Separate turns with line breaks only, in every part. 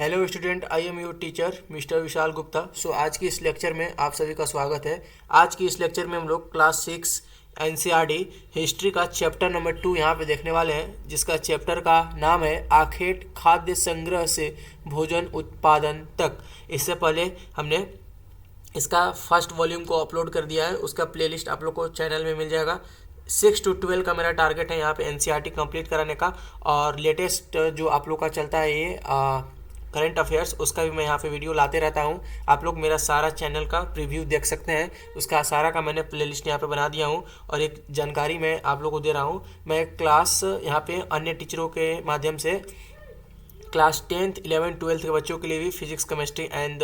Hello student, I am your teacher mister Vishal Gupta. So आज की इस लेक्चर में आप सभी का स्वागत है। आज की इस लेक्चर में हम लोग क्लास 6 एनसीईआरटी हिस्ट्री का चैप्टर नंबर 2 यहाँ पे देखने वाले हैं, जिसका चैप्टर का नाम है आखेट खाद्य संग्रह से भोजन उत्पादन तक। इससे पहले हमने इसका फर्स्ट वॉल्यूम को अपलोड कर दिया है, उसका प्लेलिस्ट आप लोग को चैनल में मिल जाएगा। 6 to 12 का मेरा टारगेट है यहाँ पे एनसीईआरटी कंप्लीट कराने का, और लेटेस्ट जो आप लोग का चलता है ये करंट अफेयर्स, उसका भी मैं यहाँ पे वीडियो लाते रहता हूँ। आप लोग मेरा सारा चैनल का प्रीव्यू देख सकते हैं, उसका सारा का मैंने प्लेलिस्ट यहाँ पे बना दिया हूँ। और एक जानकारी मैं आप लोग को दे रहा हूँ, मैं क्लास यहाँ पे अन्य टीचरों के माध्यम से क्लास 10th 11th 12th के बच्चों के लिए भी फिजिक्स केमिस्ट्री एंड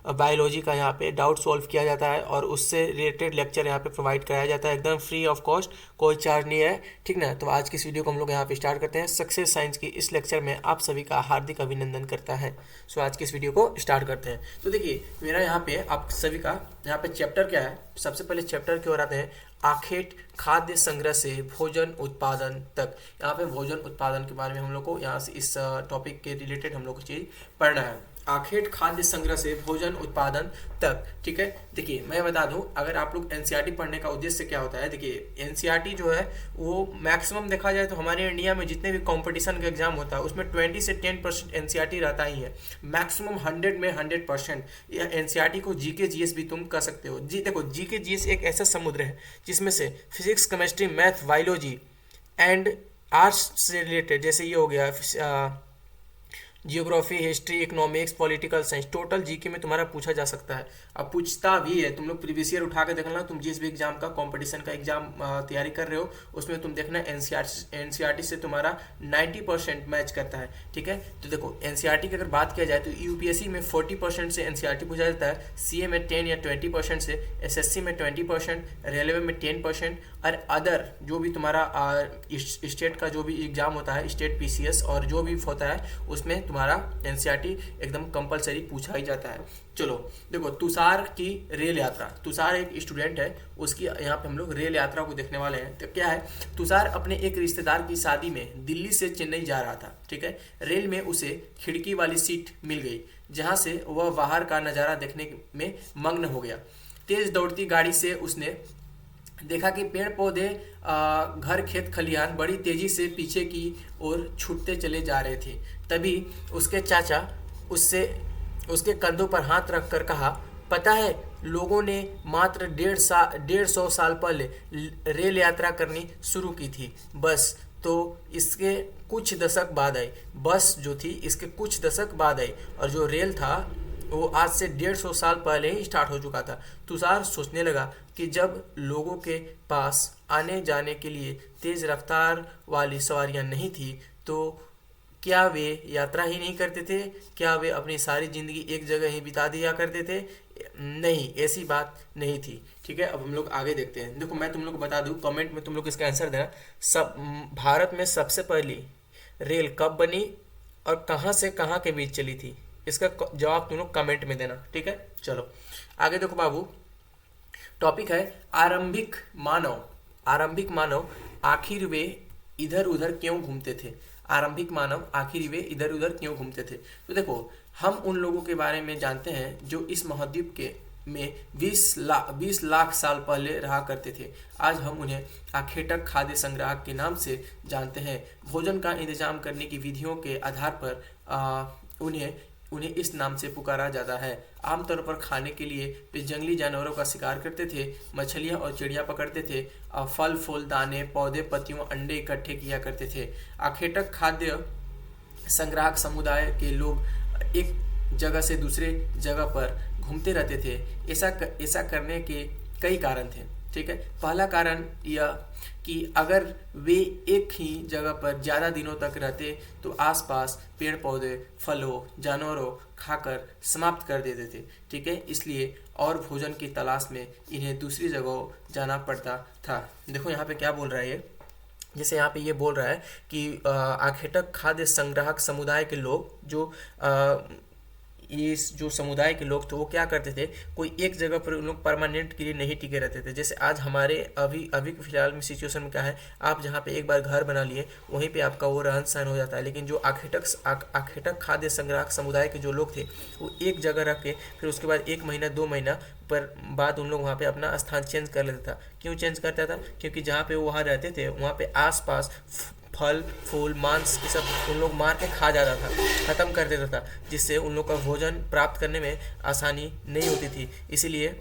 बायोलॉजी का यहाँ पे डाउट सॉल्व किया जाता है, और उससे रिलेटेड लेक्चर यहाँ पे प्रोवाइड कराया जाता है एकदम फ्री ऑफ कॉस्ट, कोई चार्ज नहीं है, ठीक ना। तो आज की इस वीडियो को हम लोग यहाँ पे स्टार्ट करते हैं। सक्सेस साइंस की इस लेक्चर में आप सभी का हार्दिक अभिनंदन करता है। सो आज की इस वीडियो को स्टार्ट करते हैं। तो देखिए मेरा यहाँ पे आप सभी का यहाँ पे चैप्टर क्या है। सबसे पहले चैप्टर की ओर आते हैं, आखेट खाद्य संग्रह से भोजन उत्पादन तक। यहाँ पे भोजन उत्पादन के बारे में हम लोग को यहाँ से इस टॉपिक के रिलेटेड हम लोग को चीज पढ़ना है। आखेट खाद्य संग्रह से भोजन उत्पादन तक, ठीक है। देखिए मैं बता दूं, अगर आप लोग एनसीईआरटी पढ़ने का उद्देश्य क्या होता है। देखिए एनसीईआरटी जो है वो मैक्सिमम देखा जाए तो हमारे इंडिया में जितने भी कंपटीशन का एग्जाम होता है उसमें 20 से 10% एनसीईआरटी रहता ही है। मैक्सिमम 100 में 100% एनसीईआरटी को जीके जीएस भी तुम कर सकते हो। जी देखो, जीके जीएस एक ऐसा समुद्र है जिसमें से physics chemistry math biology and arts से रिलेटेड, जैसे ये हो गया geography history economics political science, total GK में तुम्हारा पूछा जा सकता है। अब पूछता भी है, तुम लोग प्रीवियस ईयर उठा के देखना, तुम जिस भी एग्जाम का कंपटीशन का एग्जाम तैयारी कर रहे हो उसमें तुम देखना एनसीईआरटी से तुम्हारा 90% मैच करता है, ठीक है। तो देखो एनसीईआरटी की अगर बात किया जाए तो यूपीएससी में 40% से एनसीईआरटी पूछा जाता है, सीए में 10 या 20% से, एसएससी में 20%, रेलवे में 10%, और अदर जो भी तुम्हारा स्टेट का जो भी एग्जाम होता है, स्टेट पीसीएस और जो भी होता है उसमें तुम्हारा एनसीईआरटी एकदम कंपलसरी पूछा ही जाता है। चलो देखो, तुषार की रेल यात्रा। तुषार एक स्टूडेंट है, उसकी यहाँ पे हम लोग रेल यात्रा को देखने वाले हैं। तो क्या है, तुषार अपने एक रिश्तेदार की शादी में दिल्ली से चेन्नई जा रहा था, ठीक है। रेल में उसे खिड़की वाली सीट मिल गई, जहाँ से वह बाहर का नज़ारा देखने में मग्न हो गया। तेज दौड़ती गाड़ी से उसने देखा कि पेड़ पौधे घर खेत खलिहान बड़ी तेजी से पीछे की ओर छूटते चले जा रहे थे। तभी उसके चाचा उससे उसके कंधों पर हाथ रखकर कहा, पता है लोगों ने मात्र 150 साल पहले रेल यात्रा करनी शुरू की थी। बस तो इसके कुछ दशक बाद आई। बस जो थी इसके कुछ दशक बाद आई, और जो रेल था वो आज से 150 साल पहले ही स्टार्ट हो चुका था। तुषार सोचने लगा कि जब लोगों के पास आने जाने के लिए तेज रफ्तार वाली सवारियां नहीं थी तो क्या वे यात्रा ही नहीं करते थे? क्या वे अपनी सारी ज़िंदगी एक जगह ही बिता दिया करते थे? नहीं, ऐसी बात नहीं थी, ठीक है। अब हम लोग आगे देखते हैं। देखो मैं तुम लोग को बता दूं, कमेंट में तुम लोग इसका आंसर देना। सब भारत में सबसे पहली रेल कब बनी और कहाँ से कहाँ के बीच चली थी, इसका जवाब तुम लोग कमेंट में देना, ठीक है। चलो आगे देखो बाबू, टॉपिक है आरंभिक मानव। आरंभिक मानव आखिर वे इधर उधर क्यों घूमते थे? आरंभिक मानव आखिर वे इधर उधर क्यों घूमते थे? तो देखो, हम उन लोगों के बारे में जानते हैं जो इस महाद्वीप के में 20 लाख साल पहले रहा करते थे। आज हम उन्हें आखेटक खाद्य संग्राहक के नाम से जानते हैं। भोजन का इंतजाम करने की विधियों के आधार पर उन्हें इस नाम से पुकारा जाता है। आमतौर पर खाने के लिए वे जंगली जानवरों का शिकार करते थे, मछलियां और चिड़िया पकड़ते थे, फल फूल दाने पौधे पत्तियों अंडे इकट्ठे किया करते थे। आखेटक खाद्य संग्राहक समुदाय के लोग एक जगह से दूसरे जगह पर घूमते रहते थे। ऐसा करने के कई कारण थे, ठीक है। पहला कारण यह कि अगर वे एक ही जगह पर ज़्यादा दिनों तक रहते तो आसपास पेड़ पौधे फलों जानवरों खाकर समाप्त कर देते थे, ठीक है। इसलिए और भोजन की तलाश में इन्हें दूसरी जगह जाना पड़ता था। देखो यहाँ पे क्या बोल रहा है ये, जैसे यहाँ पे ये बोल रहा है कि आखेटक खाद्य संग्राहक समुदाय के लोग जो इस जो समुदाय के लोग थे वो क्या करते थे, कोई एक जगह पर उन लोग परमानेंट के लिए नहीं टिके रहते थे। जैसे आज हमारे अभी अभी के फिलहाल में सिचुएशन में क्या है, आप जहाँ पे एक बार घर बना लिए वहीं पे आपका वो रहन सहन हो जाता है। लेकिन जो आखेटक खाद्य संग्राहक समुदाय के जो लोग थे वो एक जगह रख के फिर उसके बाद 1 महीना 2 महीना पर बाद उन लोग वहाँ पे अपना स्थान चेंज कर लेता था। क्यों चेंज करता था? क्योंकि जहाँ पे वो वहाँ रहते थे वहाँ पे आसपास फल फूल मांस ये सब उन लोग मार के खा जाता था, ख़त्म कर देता था, जिससे उन लोग का भोजन प्राप्त करने में आसानी नहीं होती थी। इसीलिए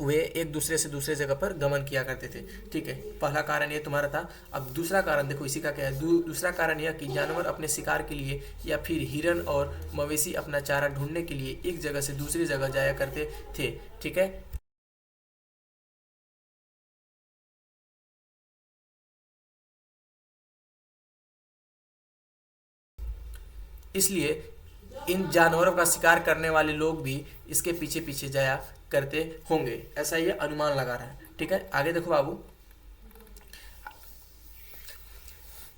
वे एक दूसरे से दूसरे जगह पर गमन किया करते थे। ठीक है, पहला कारण ये तुम्हारा था। अब दूसरा कारण देखो इसी का क्या है। दूसरा कारण यह कि जानवर अपने शिकार के लिए या फिर हिरन और मवेशी अपना चारा ढूंढने के लिए एक जगह से दूसरी जगह जाया करते थे। ठीक है, इसलिए इन जानवरों का शिकार करने वाले लोग भी इसके पीछे पीछे जाया करते होंगे, ऐसा ये अनुमान लगा रहा है। ठीक है, आगे देखो बाबू,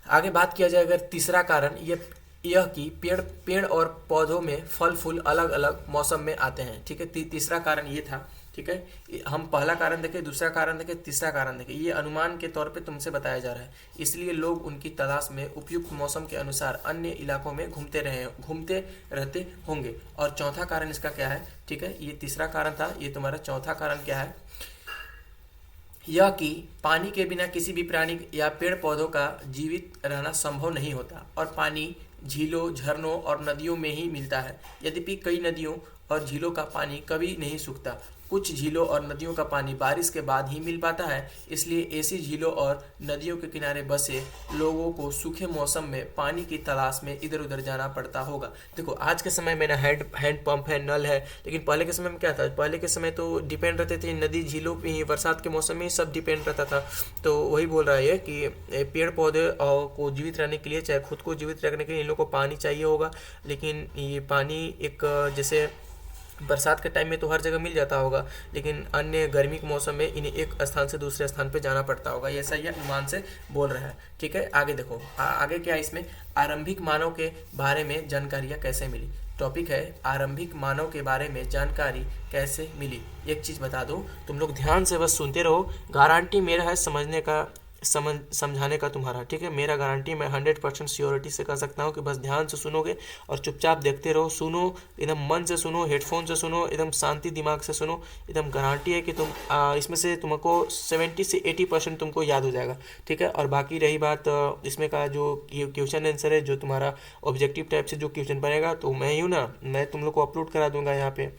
आगे बात किया जाए अगर तीसरा कारण ये यह कि पेड़ पेड़ और पौधों में फल फूल अलग अलग मौसम में आते हैं। ठीक है, तीसरा कारण ये था। ठीक है, हम पहला कारण देखें, दूसरा कारण देखें, तीसरा कारण देखें, ये अनुमान के तौर पे तुमसे बताया जा रहा है। इसलिए लोग उनकी तलाश में उपयुक्त मौसम के अनुसार अन्य इलाकों में घूमते रहते होंगे। और चौथा कारण इसका क्या है? ठीक है, ये तीसरा कारण था, ये तुम्हारा चौथा कारण क्या है? यह कि पानी के बिना किसी भी प्राणी या पेड़ पौधों का जीवित रहना संभव नहीं होता और पानी झीलों झरनों और नदियों में ही मिलता है। यद्यपि कई नदियों और झीलों का पानी कभी नहीं सूखता, कुछ झीलों और नदियों का पानी बारिश के बाद ही मिल पाता है। इसलिए ऐसी झीलों और नदियों के किनारे बसे लोगों को सूखे मौसम में पानी की तलाश में इधर उधर जाना पड़ता होगा। देखो आज के समय में ना हैंड पंप है, नल है, लेकिन पहले के समय में क्या था? पहले के समय तो डिपेंड रहते थे नदी झीलों पे ही, बरसात के मौसम में ही सब डिपेंड रहता था। तो वही बोल रहा है कि पेड़ पौधे को जीवित रहने के लिए, चाहे खुद को जीवित रखने के लिए इन लोगों को पानी चाहिए होगा। लेकिन ये पानी एक जैसे बरसात के टाइम में तो हर जगह मिल जाता होगा, लेकिन अन्य गर्मी के मौसम में इन्हें एक स्थान से दूसरे स्थान पे जाना पड़ता होगा। ये ऐसा ये अनुमान से बोल रहा है। ठीक है, आगे देखो आगे क्या है इसमें, आरंभिक मानव के बारे में जानकारियाँ कैसे मिली। टॉपिक है आरंभिक मानव के बारे में जानकारी कैसे मिली। एक चीज़ बता दो, तुम लोग ध्यान से बस सुनते रहो, गारंटी मेरा है समझने का, समझाने का तुम्हारा। ठीक है, मेरा गारंटी मैं 100% श्योरिटी से कर सकता हूँ कि बस ध्यान से सुनोगे और चुपचाप देखते रहो। सुनो, एकदम मन से सुनो, हेडफोन से सुनो, एकदम शांति दिमाग से सुनो। एकदम गारंटी है कि तुम इसमें से तुमको 70 से 80% तुमको याद हो जाएगा। ठीक है, और बाकी रही बात इसमें का जो क्वेश्चन आंसर है, जो तुम्हारा ऑब्जेक्टिव टाइप से जो क्वेश्चन बनेगा, तो मैं ही हूँ ना, मैं तुम लोग को अपलोड करा दूंगा यहाँ पे,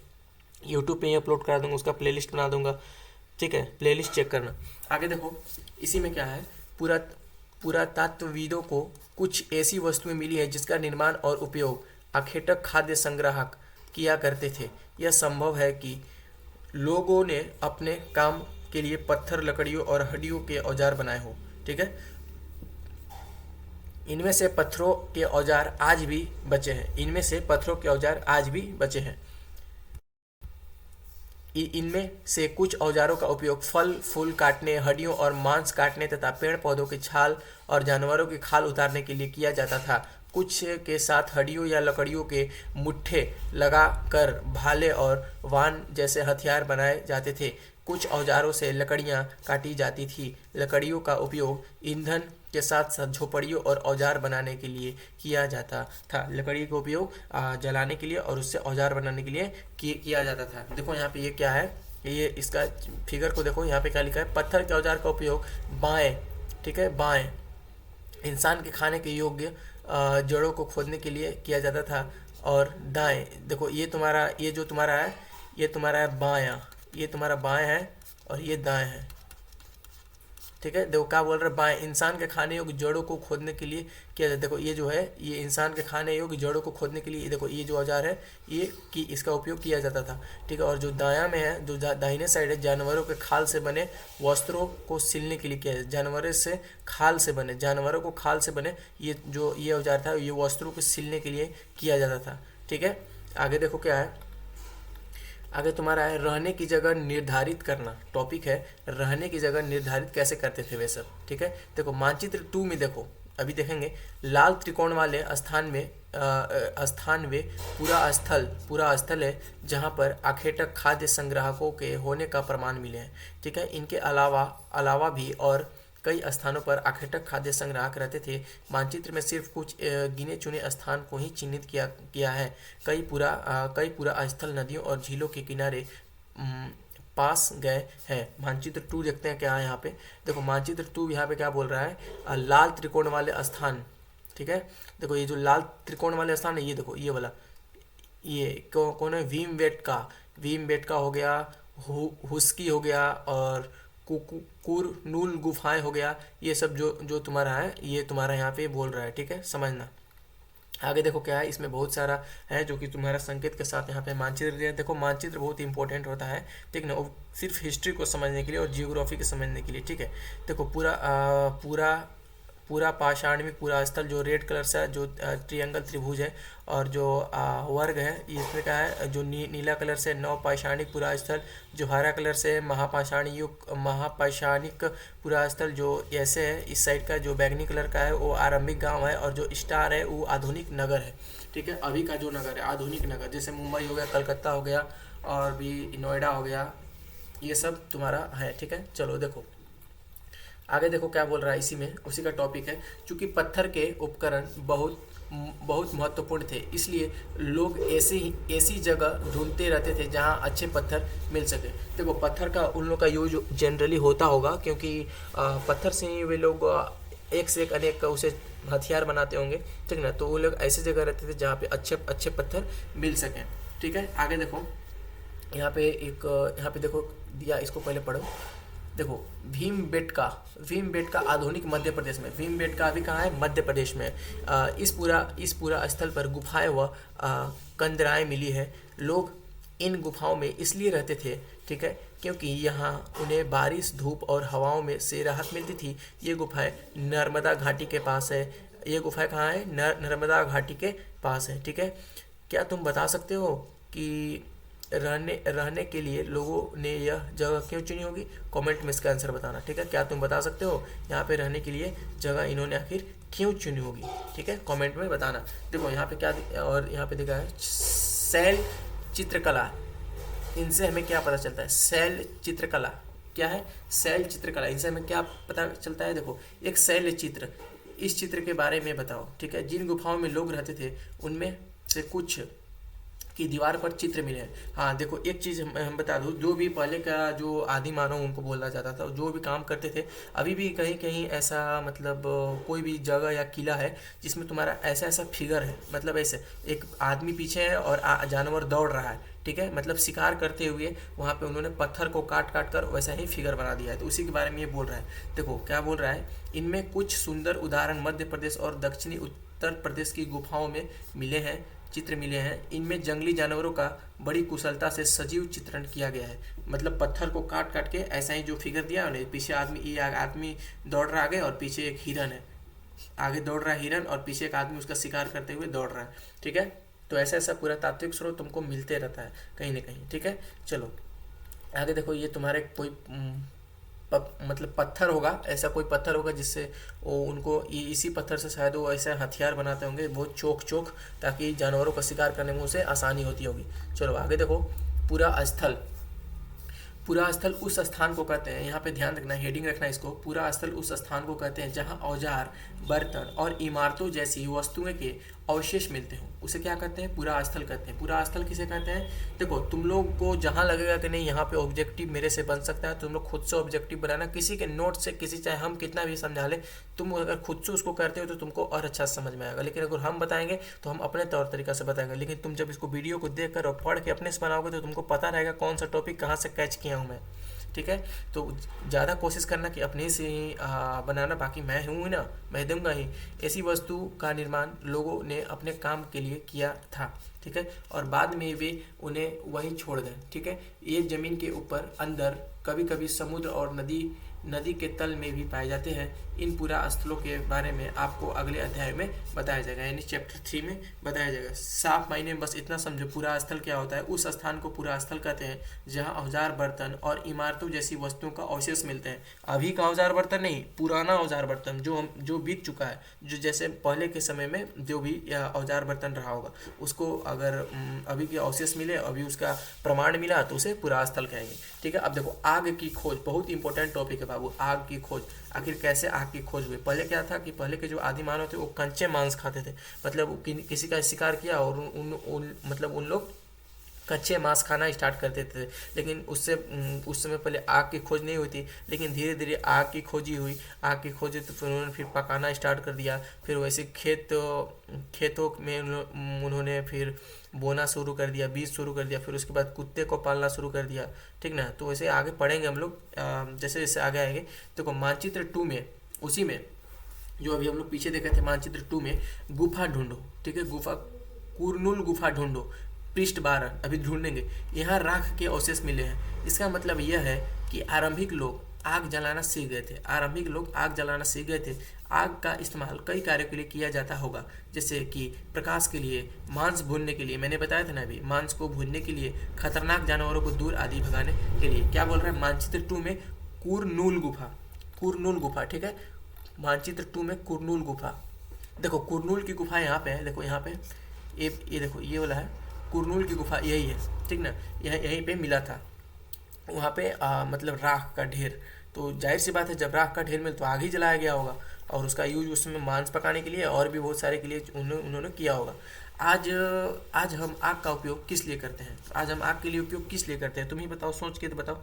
यूट्यूब पे ही अपलोड करा दूंगा, उसका प्लेलिस्ट बना दूंगा। ठीक है, प्लेलिस्ट चेक करना। आगे देखो इसी में क्या है, पूरा पुरातत्वविदों को कुछ ऐसी वस्तुएं मिली है जिसका निर्माण और उपयोग अखेटक खाद्य संग्राहक किया करते थे। यह संभव है कि लोगों ने अपने काम के लिए पत्थर लकड़ियों और हड्डियों के औजार बनाए हो। ठीक है, इनमें से पत्थरों के औजार आज भी बचे हैं, इनमें से पत्थरों के औजार आज भी बचे हैं। इनमें से कुछ औजारों का उपयोग फल फूल काटने, हड्डियों और मांस काटने तथा पेड़ पौधों की छाल और जानवरों की खाल उतारने के लिए किया जाता था। कुछ के साथ हड्डियों या लकड़ियों के मुट्ठे लगा कर भाले और वान जैसे हथियार बनाए जाते थे। कुछ औजारों से लकड़ियाँ काटी जाती थी। लकड़ियों का उपयोग ईंधन के साथ साथ झोपड़ियों और औजार बनाने के लिए किया जाता था। लकड़ी का उपयोग जलाने के लिए और उससे औजार बनाने के लिए किया जाता था। देखो यहाँ पे ये क्या है, ये इसका फिगर को देखो, यहाँ पे क्या लिखा है, पत्थर के औजार का उपयोग बाएं, ठीक है, बाएं इंसान के खाने के योग्य जड़ों को खोदने के लिए किया जाता था। और दाएं देखो, ये जो तुम्हारा है, ये तुम्हारा है बायां, ये तुम्हारा बाएं है और ये दाएं है। ठीक है, देखो क्या बोल रहे हैं, बाएं इंसान के खाने योग्य जड़ों को खोदने के लिए किया जाता है। देखो ये जो है, ये इंसान के खाने योग्य जड़ों को खोदने के लिए, देखो ये जो औजार है ये कि इसका उपयोग किया जाता था। ठीक है, और जो दायां में है, जो दाहिने साइड है, जानवरों के खाल से बने वस्त्रों को सिलने के लिए किया जाता है। जानवरों से खाल से बने, जानवरों को खाल से बने ये औजार था, ये वस्त्रों को सिलने के लिए किया जाता था। ठीक है, आगे देखो क्या है, आगे तुम्हारा है रहने की जगह निर्धारित करना। टॉपिक है रहने की जगह निर्धारित कैसे करते थे वे सब। ठीक है, देखो मानचित्र 2 में देखो, अभी देखेंगे। लाल त्रिकोण वाले स्थान वे पूरा स्थल है जहाँ पर आखेटक खाद्य संग्राहकों के होने का प्रमाण मिले हैं। ठीक है, इनके अलावा भी और कई स्थानों पर आखेटक खाद्य संग्राहक रहते थे। मानचित्र में सिर्फ कुछ गिने चुने स्थान को ही चिन्हित किया है। कई पूरा स्थल नदियों और झीलों के किनारे पास गए हैं। मानचित्र 2 देखते हैं क्या है यहाँ पे। देखो मानचित्र 2 यहाँ पे क्या बोल रहा है, लाल त्रिकोण वाले स्थान। ठीक है, देखो ये जो लाल त्रिकोण वाले स्थान है, ये देखो ये वाला, ये कौन है, भीमबेटका हो गया, हुस्की हो गया और कुरनूल गुफाएं हो गया। ये सब जो तुम्हारा है, ये तुम्हारा यहाँ पे बोल रहा है। ठीक है, समझना। आगे देखो क्या है, इसमें बहुत सारा है जो कि तुम्हारा संकेत के साथ यहाँ पे मानचित्र दिया है। देखो मानचित्र बहुत इंपॉर्टेंट होता है, ठीक ना, वो सिर्फ हिस्ट्री को समझने के लिए और जियोग्राफी को समझने के लिए। ठीक है, देखो पूरा पाषाणिक पूरा स्थल जो रेड कलर से जो ट्रियंगल त्रिभुज है, और जो वर्ग है इसमें क्या है, जो नीला कलर से नव पाषाणिक पूरा स्थल, जो हरा कलर से महापाषाणिक पूरा स्थल जो ऐसे है। इस साइड का जो बैगनी कलर का है वो आरंभिक गांव है, और जो स्टार है वो आधुनिक नगर है। ठीक है, अभी का जो नगर है आधुनिक नगर, जैसे मुंबई हो गया, कलकत्ता हो गया और भी नोएडा हो गया, ये सब तुम्हारा है। ठीक है, चलो देखो आगे देखो क्या बोल रहा है, इसी में उसी का टॉपिक है। चूंकि पत्थर के उपकरण बहुत महत्वपूर्ण थे, इसलिए लोग ऐसी जगह ढूंढते रहते थे जहां अच्छे पत्थर मिल सके। देखो पत्थर का उन लोगों का यूज जनरली होता होगा, क्योंकि पत्थर से ही वे लोग एक से एक अनेक उसे हथियार बनाते होंगे। ठीक ना, तो वो लोग ऐसी जगह रहते थे जहाँ पे अच्छे पत्थर मिल सकें। ठीक है, आगे देखो यहाँ पे देखो दिया, इसको पहले पढ़ो। देखो भीमबेटका आधुनिक मध्य प्रदेश में, भीमबेटका अभी कहाँ है, मध्य प्रदेश में। इस पूरा स्थल पर गुफाएं व कंदराएं मिली है। लोग इन गुफाओं में इसलिए रहते थे, ठीक है, क्योंकि यहाँ उन्हें बारिश, धूप और हवाओं में से राहत मिलती थी। ये गुफाएं नर्मदा घाटी के पास है। ये गुफाएं कहाँ है, नर्मदा घाटी के पास है। ठीक है, क्या तुम बता सकते हो कि रहने के लिए लोगों ने यह जगह क्यों चुनी होगी? कमेंट में इसका आंसर बताना। ठीक है, क्या तुम बता सकते हो यहाँ पे रहने के लिए जगह इन्होंने आखिर क्यों चुनी होगी? ठीक है, कमेंट में बताना। देखो यहाँ पे क्या, और यहाँ पे देखा है शैल चित्रकला, इनसे हमें क्या पता चलता है? शैल चित्रकला क्या है? शैल चित्रकला, इनसे हमें क्या पता चलता है? देखो एक शैल चित्र, इस चित्र के बारे में बताओ। ठीक है, जिन गुफाओं में लोग रहते थे उनमें से कुछ की दीवार पर चित्र मिले हैं। हाँ देखो एक चीज़ हम बता दूँ, जो भी पहले का जो आदि मानव उनको बोला जाता था, जो भी काम करते थे, अभी भी कहीं कहीं ऐसा मतलब कोई भी जगह या किला है जिसमें तुम्हारा ऐसा फिगर है, मतलब ऐसे एक आदमी पीछे है और जानवर दौड़ रहा है। ठीक है, मतलब शिकार करते हुए वहाँ पे उन्होंने पत्थर को काट कर वैसा ही फिगर बना दिया है। तो उसी के बारे में ये बोल रहा है। देखो क्या बोल रहा है, इनमें कुछ सुंदर उदाहरण मध्य प्रदेश और दक्षिणी उत्तर प्रदेश की गुफाओं में मिले हैं, चित्र मिले हैं। इनमें जंगली जानवरों का बड़ी कुशलता से सजीव चित्रण किया गया है। मतलब पत्थर को काट के ऐसा ही जो फिगर दिया उन्हें, पीछे आदमी दौड़ रहा आगे और पीछे एक हिरन है, आगे दौड़ रहा है हिरन और पीछे एक आदमी उसका शिकार करते हुए दौड़ रहा है। ठीक है, तो ऐसा पूरा तात्विक स्रोत तुमको मिलते रहता है कहीं ना कहीं। ठीक है, चलो आगे देखो, ये तुम्हारे कोई मतलब पत्थर होगा, ऐसा कोई पत्थर होगा जिससे वो उनको इसी पत्थर से शायद वो ऐसे हथियार बनाते होंगे, बहुत चोक ताकि जानवरों का शिकार करने में उसे आसानी होती होगी। चलो आगे देखो, पूरा स्थल उस स्थान को कहते हैं, यहाँ पे ध्यान रखना, हेडिंग रखना इसको, पूरा स्थल उस स्थान को कहते हैं जहाँ औजार, बर्तन और इमारतों जैसी वस्तुएं के अवशेष मिलते हों, उसे क्या कहते हैं? पूरा स्थल कहते हैं। पूरा स्थल किसे कहते हैं? देखो तुम लोग को जहाँ लगेगा कि नहीं यहाँ पे ऑब्जेक्टिव मेरे से बन सकता है, तुम लोग खुद से ऑब्जेक्टिव बनाना, किसी के नोट से, किसी चाहे हम कितना भी समझा ले, तुम अगर खुद से उसको करते हो तो तुमको और अच्छा समझ में आएगा। लेकिन अगर हम बताएंगे तो हम अपने तौर तरीका से बताएंगे, लेकिन तुम जब इसको वीडियो को देख कर और पढ़ के अपने से बनाओगे तो तुमको पता रहेगा कौन सा टॉपिक कहाँ से कैच किया हूँ मैं। ठीक है, तो ज़्यादा कोशिश करना कि अपने से ही बनाना, बाकी मैं हूँ ना, मैं दूंगा ही। ऐसी वस्तु का निर्माण लोगों ने अपने काम के लिए किया था। ठीक है, और बाद में वे उन्हें वहीं छोड़ गए। ठीक है, ये ज़मीन के ऊपर अंदर कभी कभी समुद्र और नदी नदी के तल में भी पाए जाते हैं। इन पुरा स्थलों के बारे में आपको अगले अध्याय में बताया जाएगा, यानी चैप्टर 3 में बताया जाएगा। साफ मायने में बस इतना समझो, पुरा स्थल क्या होता है। उस स्थान को पुरा स्थल कहते हैं जहाँ औजार बर्तन और इमारतों जैसी वस्तुओं का अवशेष मिलते हैं। अभी का औजार बर्तन नहीं, पुराना औजार बर्तन जो बीत चुका है, जो जैसे पहले के समय में जो भी औजार बर्तन रहा होगा, उसको अगर अभी के अवशेष मिले, अभी उसका प्रमाण मिला, तो उसे पुरा स्थल कहेंगे। ठीक है। अब देखो, आग की खोज बहुत इंपॉर्टेंट टॉपिक है बाबू। आग की खोज, आखिर कैसे आग की खोज हुई। पहले क्या था कि पहले के जो आदि मानव थे वो कच्चे मांस खाते थे, मतलब किसी का शिकार किया और उन लोग कच्चे मांस खाना स्टार्ट कर देते थे। लेकिन उससे उस समय पहले आग की खोज नहीं हुई थी, लेकिन धीरे धीरे आग की खोजी हुई। आग की खोजी तो फिर उन्होंने पकाना स्टार्ट कर दिया। फिर वैसे खेतों में उन्होंने फिर बोना शुरू कर दिया, बीज शुरू कर दिया। फिर उसके बाद कुत्ते को पालना शुरू कर दिया। ठीक ना। तो वैसे आगे पढ़ेंगे हम लोग, जैसे जैसे आगे आएंगे। देखो मानचित्र 2 में, उसी में जो अभी हम लोग पीछे देखे थे, मानचित्र 2 में गुफा ढूंढो। ठीक है, गुफा, कुरनूल गुफा ढूंढो, पृष्ठ 12 अभी ढूंढेंगे। यहाँ राख के अवशेष मिले हैं। इसका मतलब यह है कि आरंभिक लोग आग जलाना सीख गए थे। आरंभिक लोग आग जलाना सीख गए थे। आग का इस्तेमाल कई कार्यों के लिए किया जाता होगा, जैसे कि प्रकाश के लिए, मांस भूनने के लिए, मैंने बताया था ना अभी, मांस को भूनने के लिए, खतरनाक जानवरों को दूर आदि भगाने के लिए। क्या बोल रहा है मानचित्र 2 में, कुरनूल गुफा, कुरनूल गुफा। ठीक है, मानचित्र 2 में कुरनूल गुफा। देखो कुरनूल की गुफा यहाँ पे है, देखो यहाँ पे ये देखो, ये वाला है कुरनूल की गुफा, यही है। ठीक ना, यहीं पे मिला था। वहाँ पे मतलब राख का ढेर, तो जाहिर सी बात है जब राख का ढेर मिले तो आग ही जलाया गया होगा, और उसका यूज उसमें मांस पकाने के लिए और भी बहुत सारे के लिए उन्होंने किया होगा। आज हम आग का उपयोग किस लिए करते हैं? आज हम आग के लिए उपयोग किस लिए करते हैं? तुम ही बताओ, सोच के तो बताओ।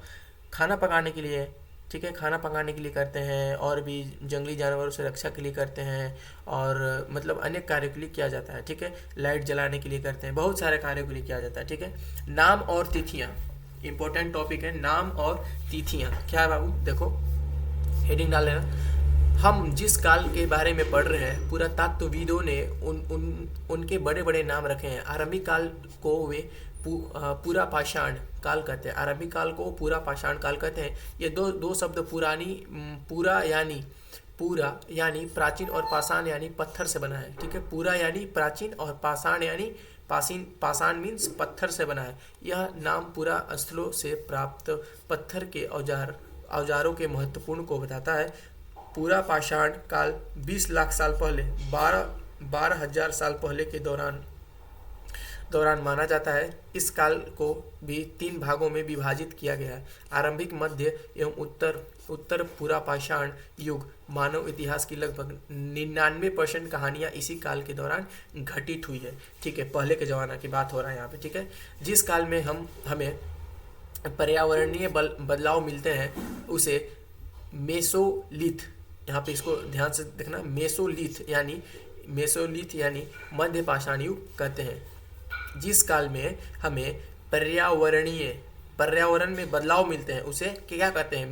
खाना पकाने के लिए, ठीक है, खाना पकाने के लिए करते हैं, और भी जंगली जानवरों से रक्षा के लिए करते हैं, और मतलब अनेक कार्यों के लिए किया जाता है। ठीक है, लाइट जलाने के लिए करते हैं, बहुत सारे कार्यों के लिए किया जाता है। ठीक है, नाम और तिथियाँ, इंपॉर्टेंट टॉपिक है, नाम और तिथियाँ। क्या है बाबू, देखो हेडिंग डाल लेना। हम जिस काल के बारे में पढ़ रहे हैं, पुरातत्वविदों ने उनके बड़े बड़े नाम रखे हैं। आरंभिक काल को वे पूरा पाषाण काल कहते हैं। आरंभिक काल को पूरा पाषाण काल कहते हैं। ये दो शब्द पूरा यानी प्राचीन, और पाषाण यानी पत्थर से बना है। ठीक है, पूरा यानी प्राचीन और पाषाण यानी पाषाण मीन्स पत्थर से बना है। यह नाम पूरा स्थलों से प्राप्त पत्थर के औजारों के महत्वपूर्ण को बताता है। पूरा पाषाण काल 20 लाख साल पहले, 12,000 साल पहले के दौरान माना जाता है। इस काल को भी 3 भागों में विभाजित किया गया है। आरंभिक, मध्य एवं उत्तर पूरा पाषाण युग। मानव इतिहास की लगभग 99% कहानियाँ इसी काल के दौरान घटित हुई है। ठीक है, पहले के ज़माना की बात हो रहा है यहाँ पे। ठीक है, जिस काल में हमें पर्यावरणीय बदलाव मिलते हैं उसे मेसोलिथ, यहाँ पे इसको ध्यान से देखना, मेसोलिथ यानी मध्य पाषाण युग कहते हैं। जिस काल में हमें पर्यावरण में बदलाव मिलते हैं उसे क्या कहते हैं?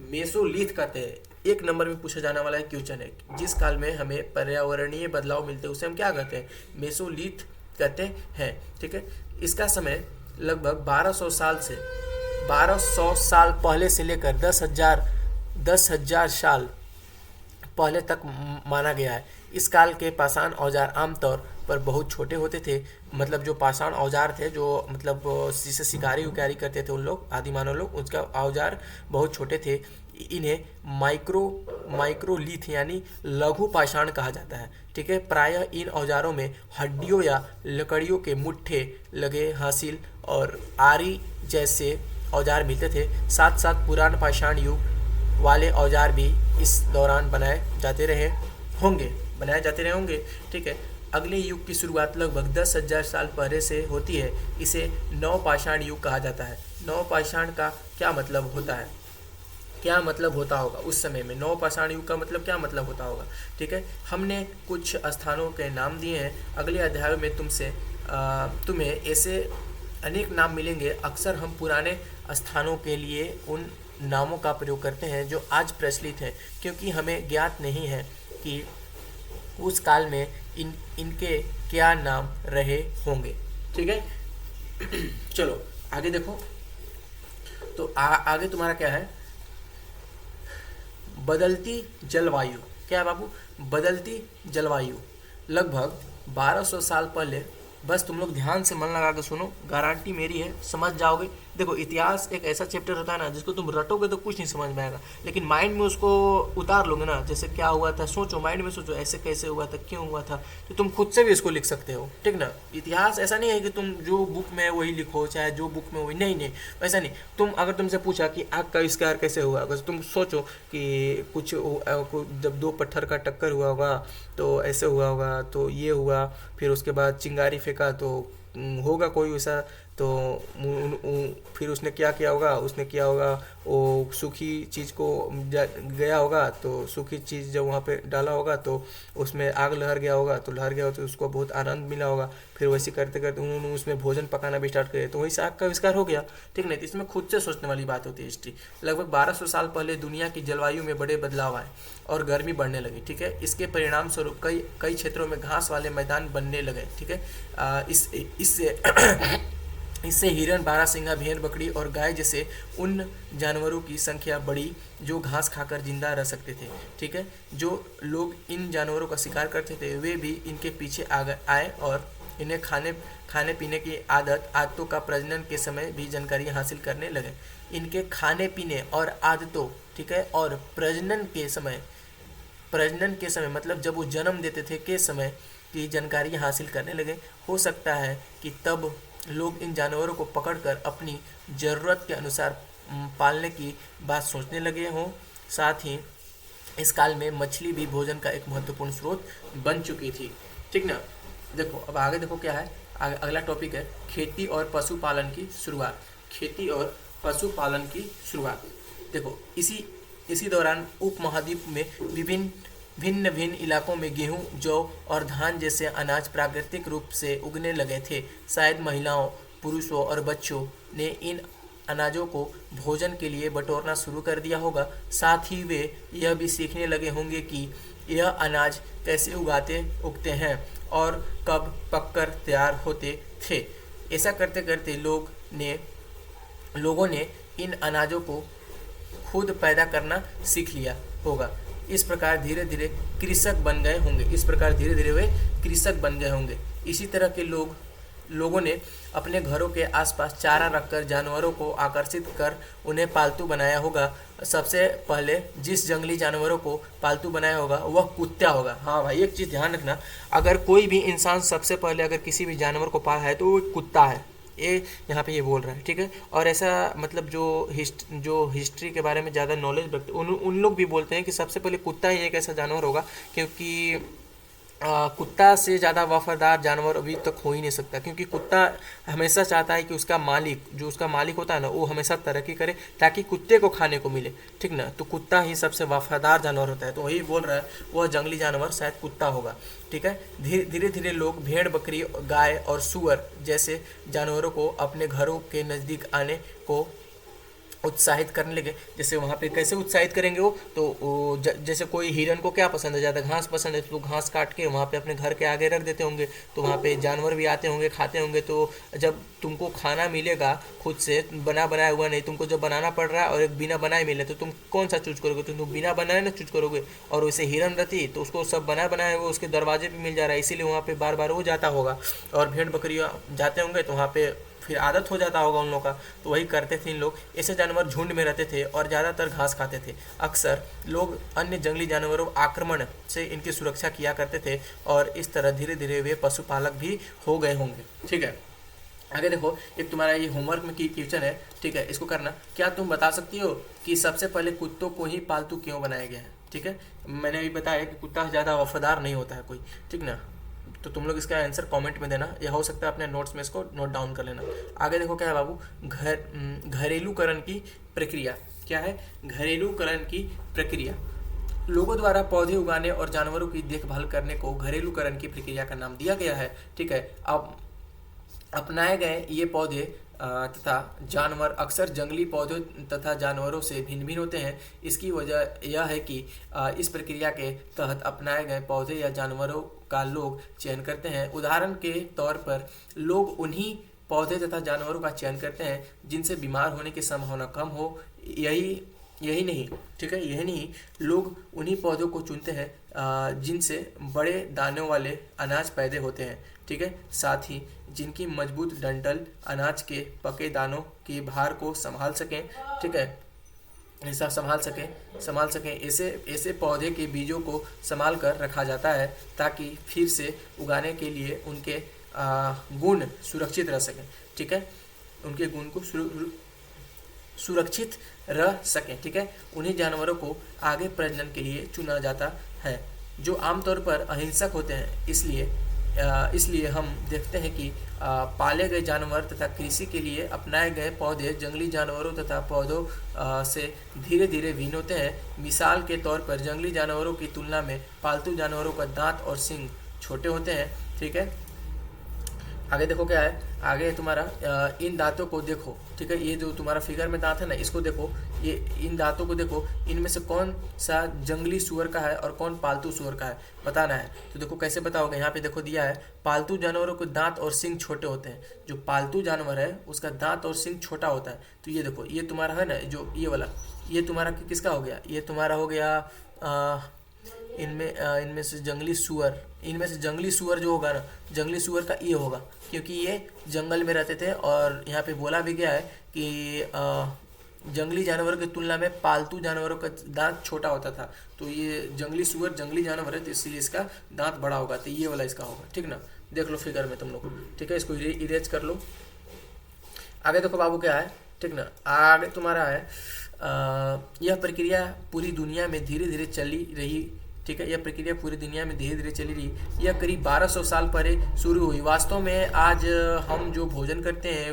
मेसोलिथ कहते हैं। 1 नंबर में पूछा जाने वाला क्वेश्चन है, जिस काल में हमें पर्यावरणीय बदलाव मिलते हैं उसे हम क्या कहते हैं? मेसोलिथ कहते हैं। ठीक है, इसका समय लगभग 1200 साल पहले से लेकर 10,000 साल पहले तक माना गया है। इस काल के पाषाण औजार आमतौर पर बहुत छोटे होते थे। मतलब जो पाषाण औजार थे, जो मतलब जिससे शिकारी उकारी करते थे उन लोग, आदि मानव लोग, उसका औजार बहुत छोटे थे। इन्हें माइक्रोलिथ यानी लघु पाषाण कहा जाता है। ठीक है, प्रायः इन औजारों में हड्डियों या लकड़ियों के मुट्ठे लगे हासिल और आरी जैसे औजार मिलते थे। साथ साथ पुरान पाषाण युग वाले औजार भी इस दौरान बनाए जाते रहे होंगे। ठीक है, अगले युग की शुरुआत लगभग 10,000 साल पहले से होती है। इसे नव पाषाण युग कहा जाता है। नव पाषाण का क्या मतलब होता है? क्या मतलब होता होगा उस समय में? नव पाषाण युग का मतलब क्या मतलब होता होगा? ठीक है, हमने कुछ स्थानों के नाम दिए हैं। अगले अध्याय में तुम्हें ऐसे अनेक नाम मिलेंगे। अक्सर हम पुराने स्थानों के लिए उन नामों का प्रयोग करते हैं जो आज प्रचलित हैं, क्योंकि हमें ज्ञात नहीं है कि उस काल में इनके क्या नाम रहे होंगे। ठीक है, चलो आगे देखो। तो आगे तुम्हारा क्या है? बदलती जलवायु, क्या है बाबू, बदलती जलवायु लगभग 1200 साल पहले, बस तुम लोग ध्यान से मन लगा के सुनो, गारंटी मेरी है समझ जाओगे। देखो इतिहास एक ऐसा चैप्टर होता है ना जिसको तुम रटोगे तो कुछ नहीं समझ में आएगा, लेकिन माइंड में उसको उतार लोगे ना, जैसे क्या हुआ था सोचो, माइंड में सोचो ऐसे कैसे हुआ था, क्यों हुआ था, तो तुम खुद से भी इसको लिख सकते हो, ठीक ना। इतिहास ऐसा नहीं है कि तुम जो बुक में है वही लिखो, चाहे जो बुक में वही, नहीं नहीं वैसा नहीं। तुम अगर तुमसे पूछा कि आग का आविष्कार कैसे हुआ, अगर तुम सोचो कि जब दो पत्थर का टक्कर हुआ होगा तो ऐसे हुआ होगा, तो ये हुआ, फिर उसके बाद चिंगारी फेंका तो होगा कोई वैसा, तो फिर उसने क्या किया होगा, उसने किया होगा वो सूखी चीज़ को गया होगा, तो सूखी चीज़ जब वहाँ पे डाला होगा तो उसमें आग लहर गया होगा, तो लहर गया हो तो उसको बहुत आनंद मिला होगा, फिर वैसे करते करते उन्होंने उसमें भोजन पकाना भी स्टार्ट किया, तो वही से आग का आविष्कार हो गया, ठीक नहीं। तो इसमें खुद से सोचने वाली बात होती है हिस्ट्री। लगभग 1200 साल पहले दुनिया की जलवायु में बड़े बदलाव आए और गर्मी बढ़ने लगी, ठीक है। इसके परिणाम स्वरूप कई कई क्षेत्रों में घास वाले मैदान बनने लगे, ठीक है। इससे हिरन, बारहसिंगा, भेड़, बकरी और गाय जैसे उन जानवरों की संख्या बढ़ी जो घास खाकर जिंदा रह सकते थे, ठीक है। जो लोग इन जानवरों का शिकार करते थे वे भी इनके पीछे आए और इन्हें खाने पीने की आदतों का प्रजनन के समय भी जानकारी हासिल करने लगे। इनके खाने पीने और आदतों, ठीक है, और प्रजनन के समय मतलब जब वो जन्म देते थे के समय की जानकारी हासिल करने लगे। हो सकता है कि तब लोग इन जानवरों को पकड़कर अपनी ज़रूरत के अनुसार पालने की बात सोचने लगे हों। साथ ही इस काल में मछली भी भोजन का एक महत्वपूर्ण स्रोत बन चुकी थी, ठीक ना। देखो अब आगे देखो क्या है, अगला टॉपिक है खेती और पशुपालन की शुरुआत। खेती और पशुपालन की शुरुआत, देखो इसी दौरान उपमहाद्वीप में भिन्न भिन्न इलाकों में गेहूं, जौ और धान जैसे अनाज प्राकृतिक रूप से उगने लगे थे। शायद महिलाओं, पुरुषों और बच्चों ने इन अनाजों को भोजन के लिए बटोरना शुरू कर दिया होगा। साथ ही वे यह भी सीखने लगे होंगे कि यह अनाज कैसे उगते हैं और कब पककर तैयार होते थे। ऐसा करते करते लोगों ने इन अनाजों को खुद पैदा करना सीख लिया होगा। इस प्रकार धीरे धीरे कृषक बन गए होंगे। इसी तरह के लोगों ने अपने घरों के आसपास चारा रखकर जानवरों को आकर्षित कर उन्हें पालतू बनाया होगा। सबसे पहले जिस जंगली जानवरों को पालतू बनाया होगा वह कुत्ता होगा। हाँ भाई, एक चीज़ ध्यान रखना, अगर कोई भी इंसान सबसे पहले अगर किसी भी जानवर को पाला है तो वो कुत्ता है, ये यहाँ पे ये बोल रहा है, ठीक है। और ऐसा मतलब जो हिस्ट्री के बारे में ज़्यादा नॉलेज रखते उन लोग भी बोलते हैं कि सबसे पहले कुत्ता ही एक ऐसा जानवर होगा, क्योंकि कुत्ता से ज़्यादा वफादार जानवर अभी तक हो ही नहीं सकता, क्योंकि कुत्ता हमेशा चाहता है कि उसका मालिक होता है ना, वो हमेशा तरक्की करे ताकि कुत्ते को खाने को मिले, ठीक ना। तो कुत्ता ही सबसे वफादार जानवर होता है, तो वही बोल रहा है वह जंगली जानवर शायद कुत्ता होगा, ठीक है। धीरे धीरे लोग भेड़, बकरी, गाय और सूअर जैसे जानवरों को अपने घरों के नज़दीक आने को उत्साहित करने लगे। जैसे वहाँ पे कैसे उत्साहित करेंगे वो, तो जैसे कोई हिरन को क्या पसंद है, ज़्यादा घास पसंद है, तो घास काट के वहाँ पे अपने घर के आगे रख देते होंगे, तो वहाँ पे जानवर भी आते होंगे, खाते होंगे। तो जब तुमको खाना मिलेगा खुद से बनाया हुआ नहीं, तुमको जब बनाना पड़ रहा है और एक बिना बनाए मिले, तो तुम कौन सा चूज करोगे, तो तुम बिना बनाए ना चूज करोगे। और वैसे हिरन रहती तो उसको सब बनाया हुआ उसके दरवाजे पर मिल जा रहा है, इसीलिए वहाँ पर बार बार वो जाता होगा। और भेड़ बकरियाँ जाते होंगे तो वहाँ पे फिर आदत हो जाता होगा उन लोगों का, तो वही करते थे इन लोग। ऐसे जानवर झुंड में रहते थे और ज़्यादातर घास खाते थे। अक्सर लोग अन्य जंगली जानवरों आक्रमण से इनकी सुरक्षा किया करते थे और इस तरह धीरे धीरे वे पशुपालक भी हो गए होंगे, ठीक है। आगे देखो, एक तुम्हारा ये होमवर्क में की क्वेश्चन है, ठीक है, इसको करना। क्या तुम बता सकती हो कि सबसे पहले कुत्तों को ही पालतू क्यों बनाया गया है, ठीक है। मैंने अभी बताया कि कुत्ता ज़्यादा वफादार नहीं होता है कोई, ठीक ना। तो तुम लोग इसका आंसर कमेंट में देना, या हो सकता है अपने नोट्स में इसको नोट डाउन कर लेना। आगे देखो क्या है बाबू, घरेलूकरण की प्रक्रिया। क्या है घरेलूकरण की प्रक्रिया? लोगों द्वारा पौधे उगाने और जानवरों की देखभाल करने को घरेलूकरण की प्रक्रिया का नाम दिया गया है, ठीक है। अब अपनाए गए ये पौधे तथा जानवर अक्सर जंगली पौधों तथा जानवरों से भिन्न होते हैं। इसकी वजह यह है कि इस प्रक्रिया के तहत अपनाए गए पौधे या जानवरों का लोग चयन करते हैं। उदाहरण के तौर पर लोग उन्हीं पौधे तथा जानवरों का चयन करते हैं जिनसे बीमार होने की संभावना कम हो। यही नहीं, ठीक है, यही नहीं, लोग उन्हीं पौधों को चुनते हैं जिनसे बड़े दानों वाले अनाज पैदा होते हैं, ठीक है, साथ ही जिनकी मजबूत डंठल अनाज के पके दानों के भार को संभाल सकें, ठीक है, ऐसा संभाल सकें ऐसे ऐसे पौधे के बीजों को संभाल कर रखा जाता है ताकि फिर से उगाने के लिए उनके गुण सुरक्षित रह सकें, ठीक है, उनके गुण को सुरक्षित रह सकें, ठीक है। उन्हीं जानवरों को आगे प्रजनन के लिए चुना जाता है जो आमतौर पर अहिंसक होते हैं। इसलिए हम देखते हैं कि पाले गए जानवर तथा कृषि के लिए अपनाए गए पौधे जंगली जानवरों तथा पौधों से धीरे धीरे भिन्न होते हैं। मिसाल के तौर पर जंगली जानवरों की तुलना में पालतू जानवरों का दांत और सींग छोटे होते हैं, ठीक है। आगे देखो क्या है, आगे तुम्हारा इन दांतों को देखो, ठीक है, ये जो तुम्हारा फिगर में दांत है ना, इसको देखो, ये इन दांतों को देखो, इनमें से कौन सा जंगली सूअर का है और कौन पालतू सूअर का है बताना है। तो देखो कैसे बताओगे, यहाँ पे देखो दिया है पालतू जानवरों के दांत और सींग छोटे होते हैं। जो पालतू जानवर है उसका दांत और सींग छोटा होता है। तो ये देखो, ये तुम्हारा है ना, जो ये वाला, ये तुम्हारा किसका हो गया, ये तुम्हारा हो गया इनमें से जंगली सूअर जो होगा ना, जंगली सूअर का ये होगा, क्योंकि ये जंगल में रहते थे। और यहाँ पे बोला भी गया है कि जंगली जानवरों की तुलना में पालतू जानवरों का दांत छोटा होता था। तो ये जंगली सूअर जंगली जानवर है, तो इसलिए इसका दांत बड़ा होगा, तो ये वाला इसका होगा, ठीक ना। देख लो फिगर में तुम लोग, ठीक है, इसको इरेज कर लो। आगे देखो बाबू क्या है, ठीक ना, आगे तुम्हारा है यह प्रक्रिया पूरी दुनिया में धीरे धीरे चली रही, ठीक है, यह प्रक्रिया पूरी दुनिया में धीरे धीरे चली रही। यह करीब 1200 साल पहले शुरू हुई। वास्तव में आज हम जो भोजन करते हैं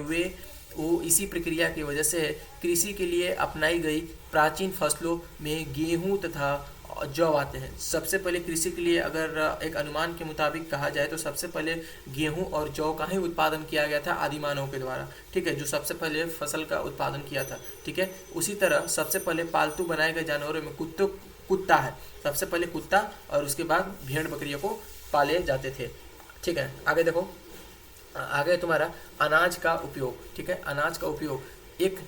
वो इसी प्रक्रिया की वजह से है। कृषि के लिए अपनाई गई प्राचीन फसलों में गेहूं तथा जौ आते हैं। सबसे पहले कृषि के लिए अगर एक अनुमान के मुताबिक कहा जाए तो सबसे पहले गेहूं और जौ का ही उत्पादन किया गया था आदिमानव के द्वारा, ठीक है, जो सबसे पहले फसल का उत्पादन किया था, ठीक है। उसी तरह सबसे पहले पालतू बनाए गए जानवरों में कुत्ता है, सबसे पहले कुत्ता, और उसके बाद भेड़ बकरियों को पाले जाते थे, ठीक है। आगे देखो, आगे तुम्हारा अनाज का उपयोग, ठीक है, अनाज का उपयोग एक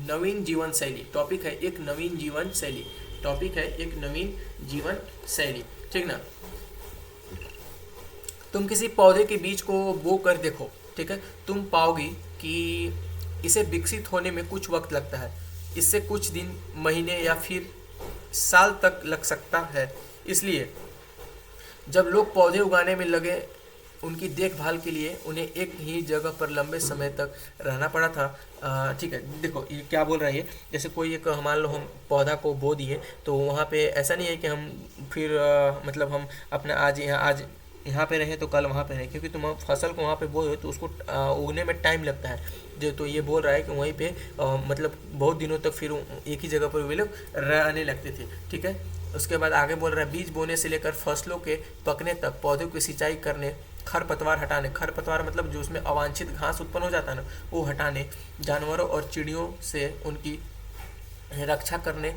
नवीन जीवन शैली, टॉपिक है एक नवीन जीवन शैली, टॉपिक है एक नवीन जीवन शैली, ठीक ना। तुम किसी पौधे के बीज को बो कर देखो, ठीक है, तुम पाओगी कि इसे विकसित होने में कुछ वक्त लगता है। इससे कुछ दिन, महीने या फिर साल तक लग सकता है। इसलिए जब लोग पौधे उगाने में लगे, उनकी देखभाल के लिए उन्हें एक ही जगह पर लंबे समय तक रहना पड़ा था, ठीक है। देखो ये क्या बोल रहा है, जैसे कोई एक मान लो हम पौधा को बो दिए, तो वहाँ पे ऐसा नहीं है कि हम फिर मतलब हम अपना आज यहाँ पे रहे तो कल वहाँ पे रहे, क्योंकि तुम फसल को वहाँ पे बोए तो उसको उगने में टाइम लगता है। जो तो ये बोल रहा है कि वहीं पे मतलब बहुत दिनों तक फिर एक ही जगह पर वे लोग रहने लगते थे, ठीक है। उसके बाद आगे बोल रहा है बीज बोने से लेकर फसलों के पकने तक पौधों की सिंचाई करने, खरपतवार हटाने, खरपतवार मतलब जो उसमें अवांछित घास उत्पन्न हो जाता है ना, वो हटाने, जानवरों और चिड़ियों से उनकी रक्षा करने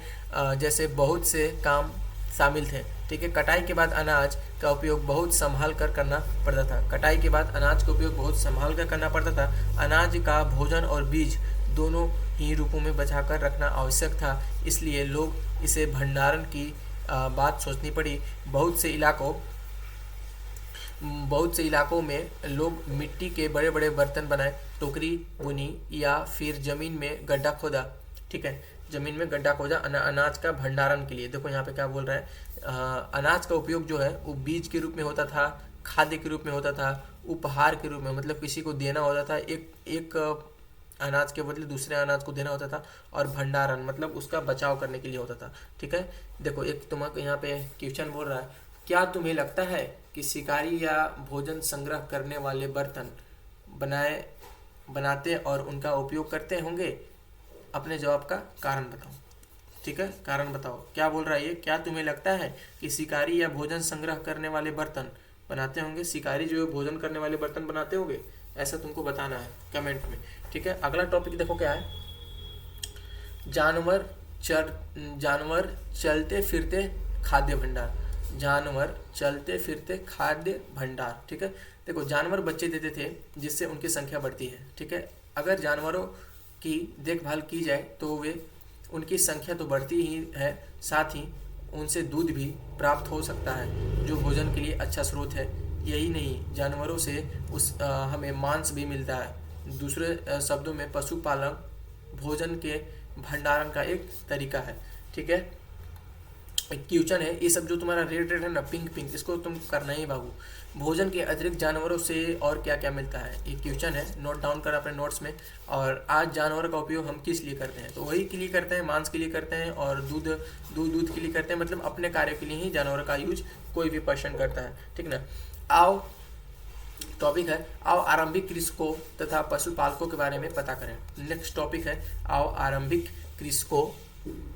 जैसे बहुत से काम शामिल थे, ठीक है। कटाई के बाद अनाज का उपयोग बहुत संभाल कर करना पड़ता था। कटाई के बाद अनाज का उपयोग बहुत संभाल कर करना पड़ता था। अनाज का भोजन और बीज दोनों ही रूपों में बचाकर रखना आवश्यक था, इसलिए लोग इसे भंडारण की बात सोचनी पड़ी। बहुत से इलाकों में लोग मिट्टी के बड़े बड़े बर्तन बनाए, टोकरी बुनी या फिर जमीन में गड्ढा खोदा, ठीक है, जमीन में गड्ढा खोदा अनाज का भंडारण के लिए। देखो यहाँ पे क्या बोल रहा है, अनाज का उपयोग जो है वो बीज के रूप में होता था, खाद्य के रूप में होता था, उपहार के रूप में मतलब किसी को देना होता था, एक अनाज के बदले दूसरे अनाज को देना होता था, और भंडारण मतलब उसका बचाव करने के लिए होता था, ठीक है। देखो एक तुम्हारे यहाँ पे क्वेश्चन बोल रहा है, क्या तुम्हें लगता है कि शिकारी या भोजन संग्रह करने वाले बर्तन बनाते और उनका उपयोग करते होंगे? अपने जवाब का कारण बताओ, ठीक है, कारण बताओ। क्या बोल रहा है ये, क्या तुम्हें लगता है कि शिकारी या भोजन संग्रह करने वाले बर्तन बनाते होंगे? शिकारी जो है भोजन करने वाले बर्तन बनाते होंगे, ऐसा तुमको बताना है कमेंट में, ठीक है। अगला टॉपिक देखो क्या है, जानवर चलते फिरते खाद्य भंडार, जानवर चलते फिरते खाद्य भंडार, ठीक है। देखो जानवर बच्चे देते थे जिससे उनकी संख्या बढ़ती है, ठीक है। अगर जानवरों की देखभाल की जाए तो वे उनकी संख्या तो बढ़ती ही है, साथ ही उनसे दूध भी प्राप्त हो सकता है जो भोजन के लिए अच्छा स्रोत है। यही नहीं, जानवरों से हमें मांस भी मिलता है। दूसरे शब्दों में पशुपालन भोजन के भंडारण का एक तरीका है। ठीक है, एक क्वेश्चन है, ये सब जो तुम्हारा रेड रेड है ना, पिंक पिंक, इसको तुम करना ही बाबू। भोजन के अतिरिक्त जानवरों से और क्या क्या मिलता है, ये क्वेश्चन है, नोट डाउन कर अपने नोट्स में। और आज जानवर का उपयोग हम किस लिए करते हैं, तो वही के लिए करते हैं, मांस के लिए करते हैं और दूध दूध के लिए करते हैं, मतलब अपने कार्य के लिए ही जानवर का यूज कोई भी पर्सन करता है। ठीक ना। आओ टॉपिक है, आओ आरंभिक कृषकों तथा पशुपालकों के बारे में पता करें। नेक्स्ट टॉपिक है, आओ आरंभिक कृषकों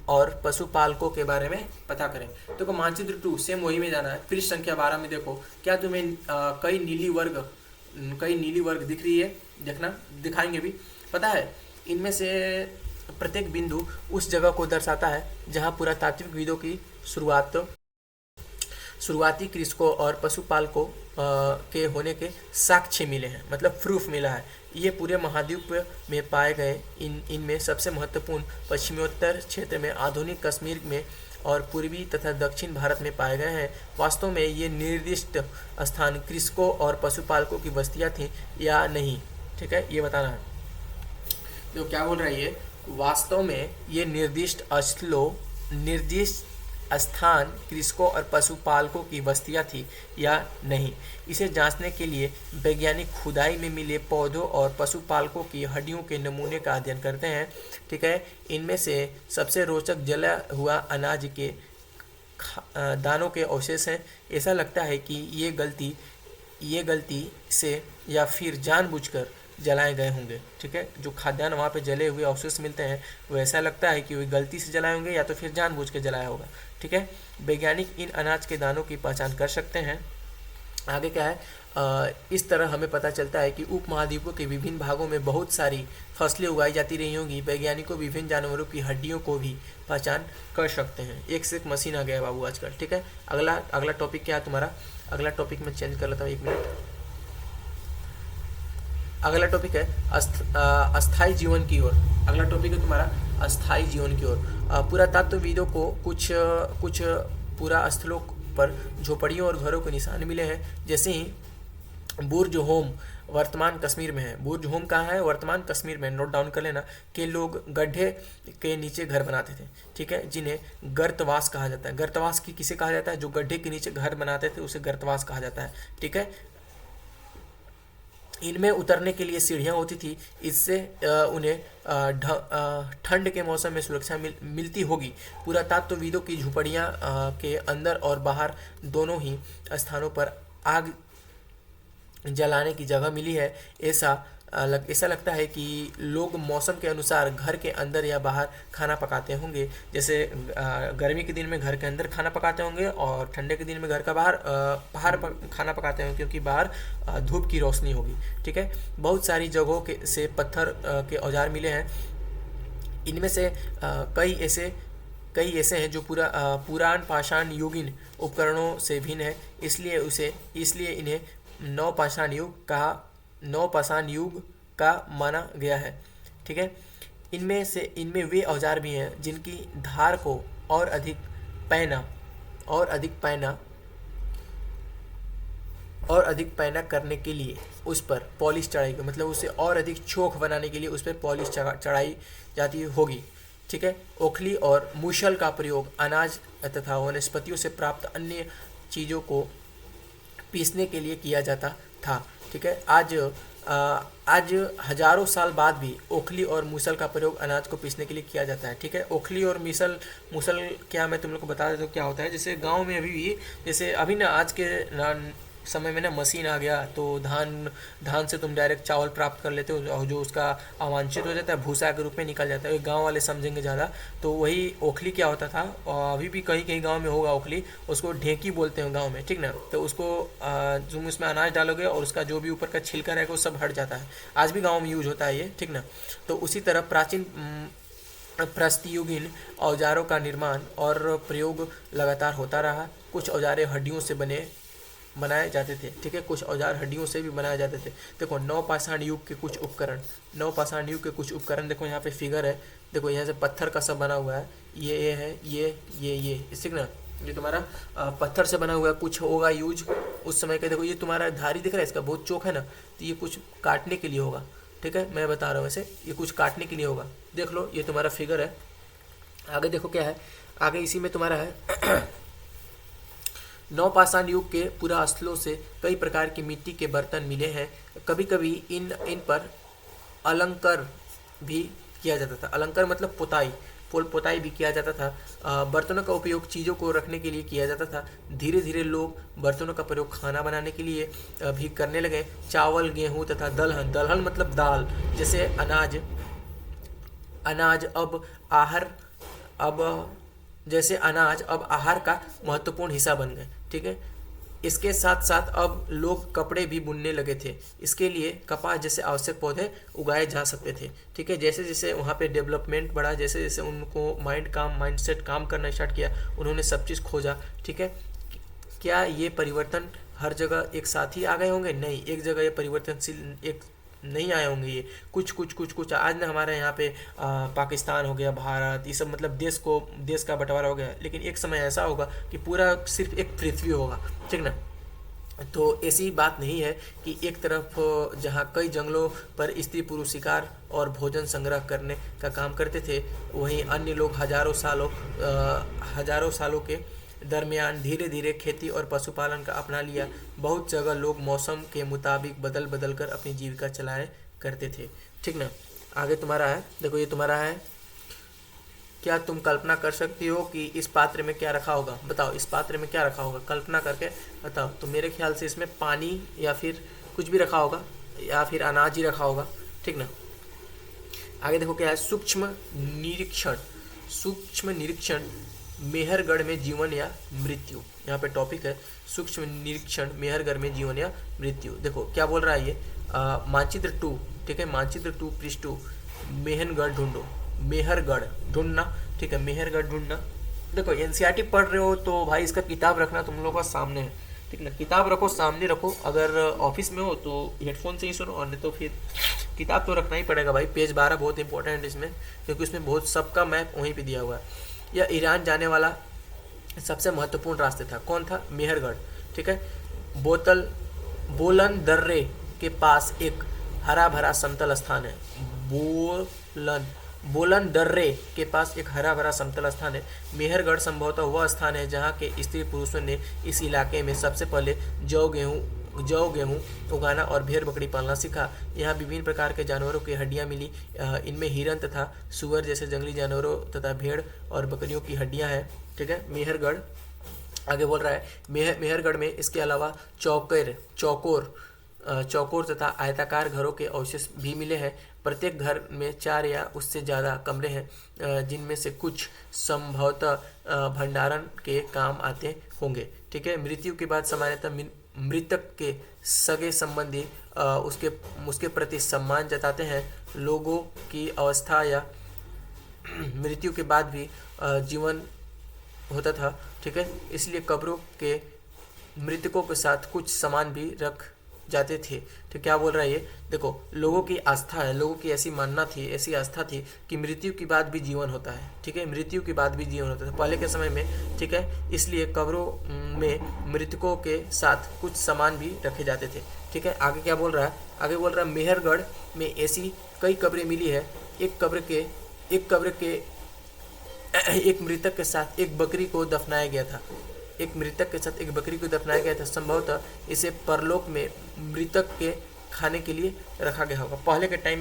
और पशुपालकों के बारे में पता करें। तो मानचित्र 2 सेम वही में जाना है। पृष्ठ संख्या 12 में देखो, क्या तुम्हें कई नीली वर्ग दिख रही है, देखना, दिखाएंगे भी। पता है, इनमें से प्रत्येक बिंदु उस जगह को दर्शाता है जहां पुरातात्विक विदों की शुरुआती कृषकों और पशुपालकों के होने के साक्ष्य मिले हैं, मतलब प्रूफ मिला है। ये पूरे महाद्वीप में पाए गए इनमें सबसे महत्वपूर्ण पश्चिमोत्तर क्षेत्र में, आधुनिक कश्मीर में और पूर्वी तथा दक्षिण भारत में पाए गए हैं। वास्तव में ये निर्दिष्ट स्थान कृषकों और पशुपालकों की बस्तियां थीं या नहीं, ठीक है, ये बताना है। तो क्या बोल रहा है ये, वास्तव में ये निर्दिष्ट स्थान कृषकों और पशुपालकों की बस्तियां थी या नहीं, इसे जांचने के लिए वैज्ञानिक खुदाई में मिले पौधों और पशुपालकों की हड्डियों के नमूने का अध्ययन करते हैं। ठीक है, इनमें से सबसे रोचक जला हुआ अनाज के दानों के अवशेष हैं। ऐसा लगता है कि ये गलती से या फिर जानबूझकर जलाए गए होंगे। ठीक है, जो खाद्यान्न वहाँ पे जले हुए अवशेष मिलते हैं, वो ऐसा लगता है कि वे गलती से जलाए होंगे या तो फिर जानबूझ के जलाया होगा। ठीक है, वैज्ञानिक इन अनाज के दानों की पहचान कर सकते हैं। आगे क्या है, इस तरह हमें पता चलता है कि उपमहाद्वीपों के विभिन्न भागों में बहुत सारी फसलें उगाई जाती रही होंगी। वैज्ञानिकों विभिन्न जानवरों की हड्डियों को भी पहचान कर सकते हैं। एक से एक मशीन आ गया है बाबू आजकल। ठीक है, अगला टॉपिक क्या है तुम्हारा, अगला टॉपिक मैं चेंज कर लेता हूँ, 1 मिनट। अगला टॉपिक है अस्थाई जीवन की ओर। अगला टॉपिक है तुम्हारा अस्थाई जीवन की ओर। पुरातत्वविदों को कुछ पूरा स्थलों पर झोपड़ियों और घरों के निशान मिले हैं, जैसे ही बुर्ज होम वर्तमान कश्मीर में है। बुर्ज होम कहाँ है, वर्तमान कश्मीर में, नोट डाउन कर लेना। के लोग गड्ढे के नीचे घर बनाते थे। ठीक है, जिन्हें गर्तवास कहा जाता है। गर्तवास की किसे कहा जाता है, जो गड्ढे के नीचे घर बनाते थे उसे गर्तवास कहा जाता है। ठीक है, इनमें उतरने के लिए सीढ़ियाँ होती थी, इससे उन्हें ठंड के मौसम में सुरक्षा मिलती होगी। पुरातत्वविदों की झुपड़ियाँ के अंदर और बाहर दोनों ही स्थानों पर आग जलाने की जगह मिली है। ऐसा लगता है कि लोग मौसम के अनुसार घर के अंदर या बाहर खाना पकाते होंगे। जैसे गर्मी के दिन में घर के अंदर खाना पकाते होंगे और ठंडे के दिन में घर का बाहर खाना पकाते होंगे, क्योंकि बाहर धूप की रोशनी होगी। ठीक है, बहुत सारी जगहों से पत्थर के औजार मिले हैं। इनमें से कई ऐसे हैं जो पुरान पाषाण युगीन उपकरणों से भिन्न है, इसलिए इन्हें नवपाषाण युग का माना गया है। ठीक है, इनमें वे औजार भी हैं जिनकी धार को और अधिक पैना करने के लिए उस पर पॉलिश चढ़ाई गई, मतलब उसे और अधिक चोख बनाने के लिए उस पर पॉलिश चढ़ाई जाती होगी। ठीक है, ओखली और मूसल का प्रयोग अनाज तथा वनस्पतियों से प्राप्त अन्य चीज़ों को पीसने के लिए किया जाता था। ठीक है, आज हजारों साल बाद भी ओखली और मूसल का प्रयोग अनाज को पीसने के लिए किया जाता है। ठीक है, ओखली और मूसल क्या, मैं तुम लोग को बता देता हूँ क्या होता है। जैसे गांव में जैसे अभी ना आज के समय में ना मशीन आ गया, तो धान से तुम डायरेक्ट चावल प्राप्त कर लेते हो, और जो उसका अवांछित हो जाता है भूसा के रूप में निकल जाता है। गांव वाले समझेंगे ज़्यादा। तो वही ओखली क्या होता था, अभी भी कहीं गांव में होगा ओखली, उसको ढेंकी बोलते हैं गांव में। ठीक ना, तो उसको तुम उसमें अनाज डालोगे और उसका जो भी ऊपर का छिलका रहेगा वो सब हट जाता है। आज भी गाँव में यूज होता है ये। ठीक ना, तो उसी तरह प्राचीन प्रस्तयुगीन औजारों का निर्माण और प्रयोग लगातार होता रहा। कुछ औजारें हड्डियों से बने बनाए जाते थे। ठीक है, कुछ औजार हड्डियों से भी बनाए जाते थे। देखो नवपाषाण युग के कुछ उपकरण, नवपाषाण युग के कुछ उपकरण देखो यहाँ पे फिगर है। देखो यहाँ से पत्थर का सब बना हुआ है, ये है, ये ठीक ना, ये तुम्हारा पत्थर से बना हुआ है। कुछ होगा यूज उस समय का। देखो ये तुम्हारा धारी दिख रहा है, इसका बहुत चौक है ना, तो ये कुछ काटने के लिए होगा। ठीक है, मैं बता रहा हूँ ऐसे, ये कुछ काटने के लिए होगा। देख लो ये तुम्हारा फिगर है। आगे देखो क्या है, आगे इसी में तुम्हारा है नवपाषाण युग के पुरास्थलों से कई प्रकार की मिट्टी के बर्तन मिले हैं। कभी कभी इन पर अलंकर भी किया जाता था। अलंकार मतलब पुताई, पोताई भी किया जाता था। बर्तनों का उपयोग चीज़ों को रखने के लिए किया जाता था। धीरे धीरे लोग बर्तनों का प्रयोग खाना बनाने के लिए भी करने लगे। चावल, गेहूँ तथा दलहन, दलहन मतलब दाल, जैसे अनाज अब आहार का महत्वपूर्ण हिस्सा बन गए। ठीक है, इसके साथ साथ अब लोग कपड़े भी बुनने लगे थे। इसके लिए कपास जैसे आवश्यक पौधे उगाए जा सकते थे। ठीक है, जैसे जैसे वहाँ पे डेवलपमेंट बढ़ा, जैसे जैसे उनको माइंडसेट काम करना स्टार्ट किया, उन्होंने सब चीज़ खोजा। ठीक है, क्या ये परिवर्तन हर जगह एक साथ ही आ गए होंगे? नहीं, एक जगह ये परिवर्तनशील एक नहीं आए होंगे। ये कुछ आज ना हमारे यहाँ पे पाकिस्तान हो गया, भारत, ये सब मतलब देश का बंटवारा हो गया, लेकिन एक समय ऐसा होगा कि पूरा सिर्फ एक पृथ्वी होगा। ठीक ना, तो ऐसी बात नहीं है कि एक तरफ जहाँ कई जंगलों पर स्त्री पुरुष शिकार और भोजन संग्रह करने का काम करते थे, वहीं अन्य लोग हजारों सालों के दरमियान धीरे धीरे खेती और पशुपालन का अपना लिया। बहुत जगह लोग मौसम के मुताबिक बदल बदल कर अपनी जीविका चलाए करते थे। ठीक ना, आगे तुम्हारा है, देखो ये तुम्हारा है, क्या तुम कल्पना कर सकती हो कि इस पात्र में क्या रखा होगा? बताओ इस पात्र में क्या रखा होगा, कल्पना करके बताओ। तो मेरे ख्याल से इसमें पानी या फिर कुछ भी रखा होगा, या फिर अनाज ही रखा होगा। ठीक ना, आगे देखो क्या है, सूक्ष्म निरीक्षण मेहरगढ़ में जीवन या मृत्यु। यहाँ पे टॉपिक है सूक्ष्म निरीक्षण मेहरगढ़ में जीवन या मृत्यु। देखो क्या बोल रहा है ये, मानचित्र 2। ठीक है, मानचित्र 2 पृष्ठ 2, मेहरगढ़ ढूंढो, मेहरगढ़ ढूंढना। ठीक है, मेहरगढ़ ढूंढना। देखो एनसीईआरटी पढ़ रहे हो तो भाई इसका किताब रखना तुम लोगों का सामने है। ठीक ना, किताब रखो, सामने रखो। अगर ऑफिस में हो तो हेडफोन से ही सुनो, और नहीं तो फिर किताब तो रखना ही पड़ेगा भाई। पेज 12 बहुत इंपॉर्टेंट है इसमें, क्योंकि उसमें बहुत सबका मैप वहीं पे दिया हुआ है। यह ईरान जाने वाला सबसे महत्वपूर्ण रास्ते था। कौन था? मेहरगढ़। ठीक है, बोलन दर्रे के पास एक हरा भरा समतल स्थान है। बोलन दर्रे के पास एक हरा भरा समतल स्थान है। मेहरगढ़ संभवतः वह स्थान है जहाँ के स्त्री पुरुषों ने इस इलाके में सबसे पहले जौ गेहूँ उगाना और भेड़ बकरी पालना सीखा। यहाँ विभिन्न प्रकार के जानवरों की हड्डियाँ मिली। इनमें हिरन तथा सुअर जैसे जंगली जानवरों तथा भेड़ और बकरियों की हड्डियाँ हैं। ठीक है, मेहरगढ़ आगे बोल रहा है, मेहरगढ़ में इसके अलावा चौकोर तथा आयताकार घरों के अवशेष भी मिले हैं। प्रत्येक घर में 4 या उससे ज़्यादा कमरे हैं, जिनमें से कुछ संभवतः भंडारण के काम आते होंगे। ठीक है, मृत्यु के बाद सामान्यतः मृतक के सगे संबंधी उसके प्रति सम्मान जताते हैं। लोगों की अवस्था या मृत्यु के बाद भी जीवन होता था। ठीक है, इसलिए कब्रों के मृतकों के साथ कुछ सामान भी रख जाते थे। तो क्या बोल रहा है ये, देखो लोगों की आस्था है, लोगों की ऐसी मानना थी, ऐसी आस्था थी कि मृत्यु के बाद भी जीवन होता है। ठीक है, मृत्यु के बाद भी जीवन होता था पहले के समय में। ठीक है, इसलिए कब्रों में मृतकों के साथ कुछ सामान भी रखे जाते थे। ठीक है, आगे क्या बोल रहा है, आगे बोल रहा है मेहरगढ़ में ऐसी कई कब्रें मिली है। एक मृतक के साथ एक बकरी को दफनाया गया था। संभवतः इसे परलोक में मृतक के खाने के लिए रखा गया होगा। पहले के टाइम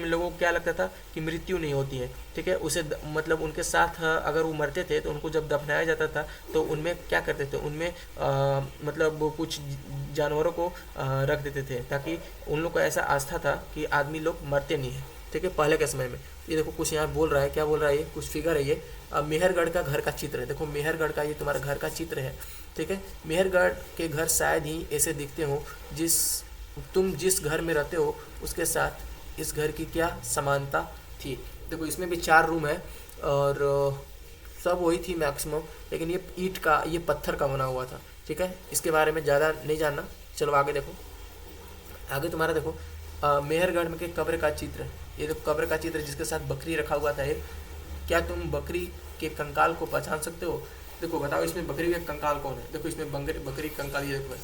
में लोगों को क्या लगता था कि मृत्यु नहीं होती है। ठीक है, उसे मतलब उनके साथ अगर वो मरते थे तो उनको जब दफनाया जाता था तो उनमें क्या करते थे, उनमें मतलब कुछ जानवरों को रख देते थे, ताकि उन लोग को ऐसा आस्था था कि आदमी लोग मरते नहीं है। ठीक है, पहले के समय में। ये देखो कुछ यहाँ बोल रहा है, क्या बोल रहा है ये, कुछ फिगर है ये। मेहरगढ़ का घर का चित्र है। देखो मेहरगढ़ का ये तुम्हारा घर का चित्र है। ठीक है, मेहरगढ़ के घर शायद ही ऐसे दिखते हो। तुम जिस घर में रहते हो उसके साथ इस घर की क्या समानता थी। देखो इसमें भी 4 रूम है और सब वही थी मैक्सिमम, लेकिन ये ईंट का, ये पत्थर का बना हुआ था। ठीक है, इसके बारे में ज़्यादा नहीं जानना। चलो आगे देखो, आगे तुम्हारा देखो मेहरगढ़ में के कब्र का चित्र, ये देखो कब्र का चित्र जिसके साथ बकरी रखा हुआ था। ये क्या तुम बकरी के कंकाल को पहचान सकते हो? देखो बताओ इसमें बकरी का कंकाल कौन है? देखो इसमें बकरी कंकाल, ये देखो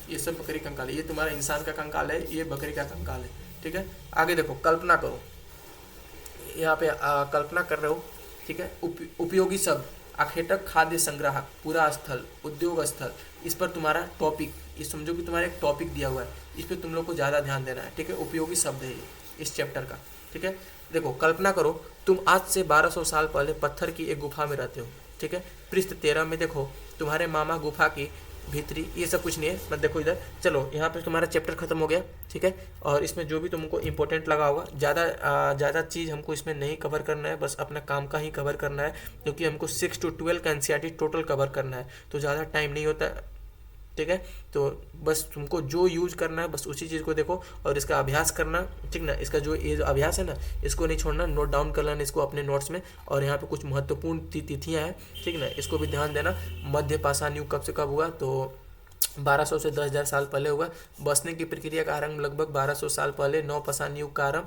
ये सब बकरी कंकाल है, ये तुम्हारा इंसान का कंकाल है, ये बकरी का कंकाल है। ठीक है, आगे देखो कल्पना करो, यहाँ पे कल्पना कर रहे हो। ठीक है, उपयोगी शब्द आखेटक, खाद्य संग्राहक, पूरा स्थल, उद्योग स्थल, इस पर तुम्हारा टॉपिक, ये समझो कि तुम्हारा एक टॉपिक दिया हुआ है, इस पर तुम लोग को ज़्यादा ध्यान देना है। ठीक है, उपयोगी शब्द है ये इस चैप्टर का। ठीक है, देखो कल्पना करो तुम आज से 1200 साल पहले पत्थर की एक गुफा में रहते हो। ठीक है, पृष्ठ 13 में देखो तुम्हारे मामा गुफा की भीतरी, ये सब कुछ नहीं है मत देखो इधर। चलो यहाँ पे तुम्हारा चैप्टर खत्म हो गया। ठीक है, और इसमें जो भी तुमको इंपॉर्टेंट लगा होगा, ज़्यादा चीज़ हमको इसमें नहीं कवर करना है, बस अपना काम का ही कवर करना है, क्योंकि हमको 6 to 12 का एनसीईआरटी टोटल कवर करना है, तो ज़्यादा टाइम नहीं होता। ठीक है, तो बस तुमको जो यूज करना है बस उसी चीज़ को देखो और इसका अभ्यास करना। ठीक ना, इसका जो ये अभ्यास है ना, इसको नहीं छोड़ना, नोट डाउन कर लेना इसको अपने नोट्स में। और यहाँ पे कुछ महत्वपूर्ण तिथियाँ हैं, ठीक ना, इसको भी ध्यान देना। मध्य पाषाण युग कब से कब हुआ? तो 1200 से 10,000 साल पहले हुआ। बसने की प्रक्रिया का आरंभ लगभग 1200 साल पहले। नवपाषाण युग का आरंभ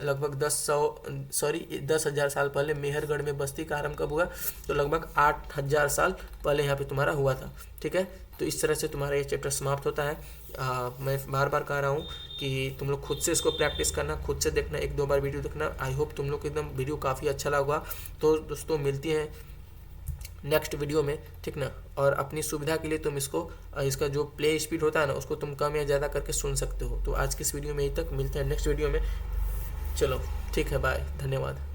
लगभग 10,000 साल पहले। मेहरगढ़ में बस्ती का आरंभ कब हुआ? तो लगभग 8,000 साल पहले यहाँ पे तुम्हारा हुआ था। ठीक है, तो इस तरह से तुम्हारा ये चैप्टर समाप्त होता है। मैं बार बार कह रहा हूँ कि तुम लोग खुद से इसको प्रैक्टिस करना, खुद से देखना, 1-2 बार वीडियो देखना। आई होप तुम लोग को एकदम वीडियो काफ़ी अच्छा लगा। तो दोस्तों मिलती हैं नेक्स्ट वीडियो में, ठीक ना। और अपनी सुविधा के लिए तुम इसका जो प्ले स्पीड होता है ना, उसको तुम कम या ज़्यादा करके सुन सकते हो। तो आज की इस वीडियो में यही तक, मिलते हैं नेक्स्ट वीडियो में। चलो ठीक है, बाय, धन्यवाद।